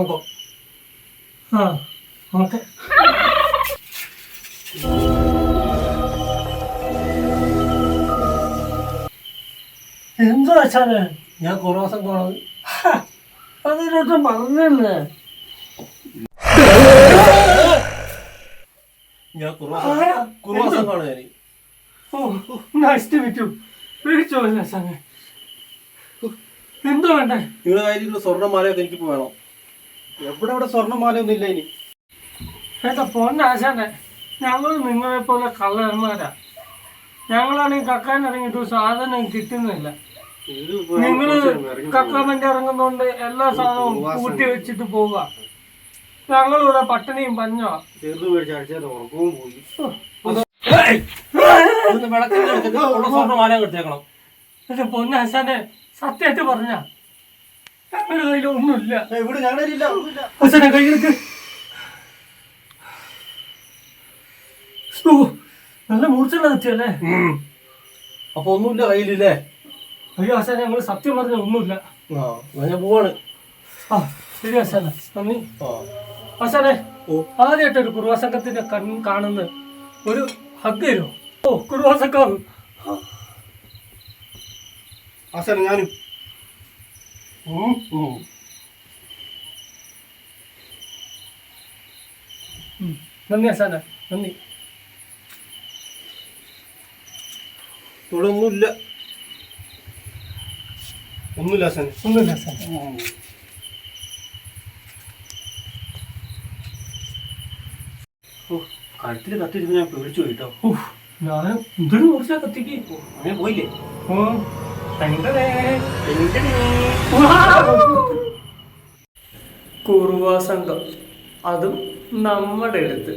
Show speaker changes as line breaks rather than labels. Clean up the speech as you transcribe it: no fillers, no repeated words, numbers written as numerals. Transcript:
സംഭവം.
ആ ഓക്കെ. എന്തോ ആശാനെ
ഞാൻ കുറുവാ സംഘമാണ്.
അതിനൊക്കെ പറഞ്ഞല്ലേ.
ഞാൻ കുറുവാ സംഘമാണ് ഞാൻ.
ഓ നൈസ് ടു മീറ്റ് യു. വിളിച്ചോ ആശാനെ. എന്തോ വേണ്ടേ?
നിങ്ങളുടെ കയ്യിലുള്ള സ്വർണ്ണമാലയൊക്കെ എനിക്കിപ്പോ വേണം.
എവിടെ സ്വർണ്ണമാലയൊന്നും ഇല്ല ഇനി.
ഏട്ടാ പൊന്നാശാനെ, ഞങ്ങൾ നിങ്ങളെ പോലെ കള്ളന്മാരാ. ഞങ്ങളാണെങ്കിൽ കക്കാൻ ഇറങ്ങിയിട്ട് സാധനം കിട്ടുന്നില്ല. നിങ്ങള് കക്കാൻ വേണ്ടി ഇറങ്ങുന്നോണ്ട് എല്ലാ സാധനവും കൂട്ടി വെച്ചിട്ട് പോവുക. ഞങ്ങളിവിടെ പട്ടിണിയും പഞ്ഞോ.
ഉറക്കവും പോയി.
സ്വർണ്ണമാല എടുത്തേക്കണം.
എന്റെ പൊന്നാശാനെ സത്യമായിട്ട് പറഞ്ഞ ഞങ്ങളുടെ കയ്യിലൊന്നുമില്ല.
ഇവിടെ ഞങ്ങളില്ല.
ആശാനെ കയ്യിലേക്ക് നല്ല മൂർച്ചുള്ള കത്തിയല്ലേ?
അപ്പൊ ഒന്നുമില്ല കയ്യിലില്ലേ?
അയ്യോ ആശാനെ ഞങ്ങൾ സത്യം പറഞ്ഞ ഒന്നുമില്ല.
ഞാൻ പോവാണ്.
ആ ശരി ആശാനെ, നന്ദി. ആശാനെ ആദ്യമായിട്ട് ഒരു കുറുവാ സംഘത്തിന്റെ കാണുന്നത്. ഒരു ഹഗ് തരുമോ? ഓ കുറുവാ സംഘം.
ആശാനെ ഞാനും.
നന്ദി ആശാനെ, നന്ദി.
ഇവിടെ ഒന്നുമില്ല. ഒന്നുമില്ല ആശാനെ.
ഒന്നുമില്ല ആശാനെ.
കഴുത്തിൽ കത്തിരുന്ന് ഞാൻ പേടിച്ചു പോയിട്ടോ.
ഞാൻ ഇതൊരു കുറച്ചാ കത്തിക്ക്.
അങ്ങനെ പോയില്ലേ?
കുറുവാ സംഘം, അതും നമ്മുടെ അടുത്ത്.